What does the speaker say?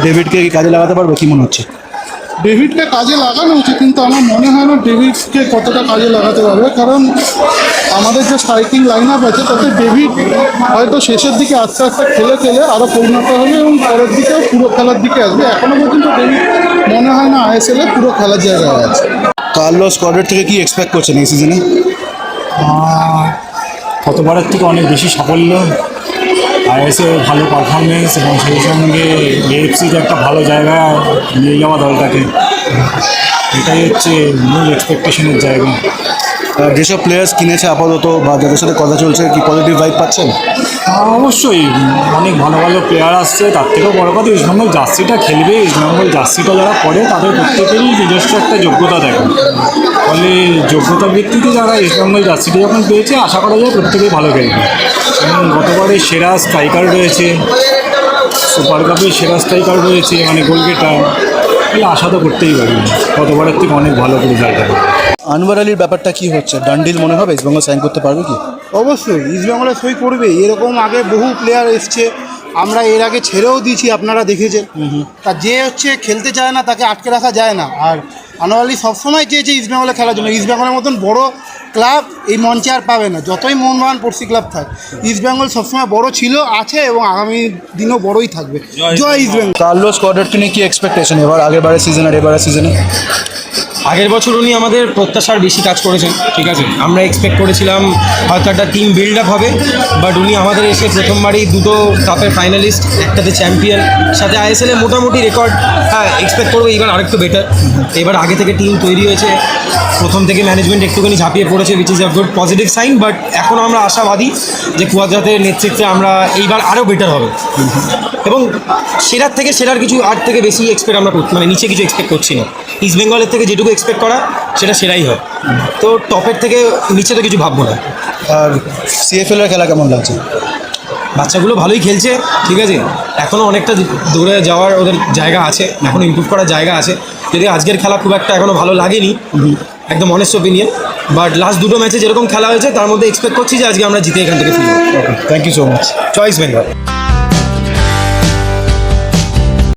ডেভিডকে কি কাজে লাগাতে পারবে, কি মনে হচ্ছে? ডেভিডকে কাজে লাগানো উচিত, কিন্তু আমার মনে হয় না ডেভিডকে কতটা কাজে লাগাতে পারবে, কারণ আমাদের যে স্ট্রাইকিং লাইন আপ আছে তাতে ডেভিড হয়তো শেষের দিকে আস্তে আস্তে খেলে খেলে আরও পরিণত হবে এবং পরের দিকেও পুরো খেলার দিকে আসবে। এখনও পর্যন্ত ডেভিড মনে হয় না আইএসএলে পুরো খেলার জায়গায় আছে। কার্লোস কর্ডের থেকে কি এক্সপেক্ট করছেন এই সিজনে? গতবারের থেকে অনেক বেশি সাফল্য, আইএসএ ভালো পারফরমেন্স এবং সেই সঙ্গে এএফসিতে একটা ভালো জায়গায় নিয়ে যাওয়া দলটাকে, এটাই হচ্ছে মূল এক্সপেকটেশনের জায়গা। যেসব প্লেয়ার্স কিনেছে আপাতত বা যাদের সাথে কথা চলছে, কি পজিটিভ ভাইব পাচ্ছেন? অবশ্যই অনেক ভালো ভালো প্লেয়ার আসছে, তার থেকেও বড় কথা ইস্টবেঙ্গল জার্সিটা খেলবে, ইস্টবেঙ্গল জার্সিটা যারা পড়ে তাদের প্রত্যেকেরই নিজস্ব একটা যোগ্যতা দেখে, ফলে যোগ্যতার ভিত্তিতে যারা ইস্টবেঙ্গল জার্সিটা যখন পেয়েছে আশা করা যায় প্রত্যেকেই ভালো খেলবে। এবং গতবারের সেরা স্ট্রাইকার রয়েছে, সুপার কাপের সেরা স্ট্রাইকার রয়েছে, মানে গোলকিপার, এগুলো আশা তো করতেই পারি গতবারের থেকে অনেক ভালো রেজাল্ট হবে। আনওয়ার আলীর ব্যাপারটা কি হচ্ছে? ডান্ডিল মনে হবে ইস্টবেঙ্গল সাইন করতে পারবে কি? অবশ্যই ইস্টবেঙ্গলে সই করবে, এরকম আগে বহু প্লেয়ার এসছে, আমরা এর আগে ছেড়েও দিয়েছি, আপনারা দেখেছেন। তা যে হচ্ছে খেলতে চায় না তাকে আটকে রাখা যায় না। আর আনোয়ার আলী সবসময় চেয়েছে ইস্টবেঙ্গলে খেলার জন্য, ইস্টবেঙ্গলের মতন বড় ক্লাব এই মঞ্চে আর পাবে না, যতই মোহনবাগান পড়শি ক্লাব থাক। ইস্টবেঙ্গল সবসময় বড় ছিল, আছে এবং আগামী দিনও বড়ই থাকবে। জয় ইস্টবেঙ্গল। কার্লোস কর্ডেরকে নিয়ে কি এক্সপেকটেশন এবার, আগেরবারের সিজন আর এবারের সিজনে? আগের বছর উনি আমাদের প্রত্যাশার বেশি কাজ করেছেন, ঠিক আছে। আমরা এক্সপেক্ট করেছিলাম হয়তো একটা টিম বিল্ড আপ হবে, বাট উনি আমাদের এসে প্রথমবারই দুটো কাপের ফাইনালিস্ট, একটাতে চ্যাম্পিয়ন, সাথে আইএসএলে মোটামুটি রেকর্ড। হ্যাঁ, এক্সপেক্ট করবো এবার আরেকটু বেটার। এবার আগে থেকে টিম তৈরি হয়েছে, প্রথম থেকে ম্যানেজমেন্ট একটুখানি ঝাঁপিয়ে পড়েছে, which is a good positive sign. But এখনও আমরা আশাবাদী যে কুয়াদ্রাতের নেতৃত্বে আমরা এইবার আরও বেটার হবে এবং সেরার থেকে সেরার কিছু আর থেকে বেশি এক্সপেক্ট আমরা মানে নিচে কিছু এক্সপেক্ট করছি না। ইস্টবেঙ্গলের থেকে যেটুকু এক্সপেক্ট করা সেটা সেরাই হয়, তো টপের থেকে নিচে তো কিছু ভাববো না। আর সিএফএল এর খেলা কেমন লাগছে? বাচ্চাগুলো ভালোই খেলছে, ঠিক আছে। এখনও অনেকটা দূরে যাওয়ার ওদের জায়গা আছে, এখনও ইমপ্রুভ করার জায়গা আছে। যদি আজকের খেলা খুব একটা এখনও ভালো লাগেনি, একদম অনেস্ট ওপিনিয়ন, বাট লাস্ট দুটো ম্যাচে যেরকম খেলা হয়েছে তার মধ্যে এক্সপেক্ট করছি যে আজকে আমরা জিতে এখান থেকে ফিরবো। Thank you so much. Choice Bengal.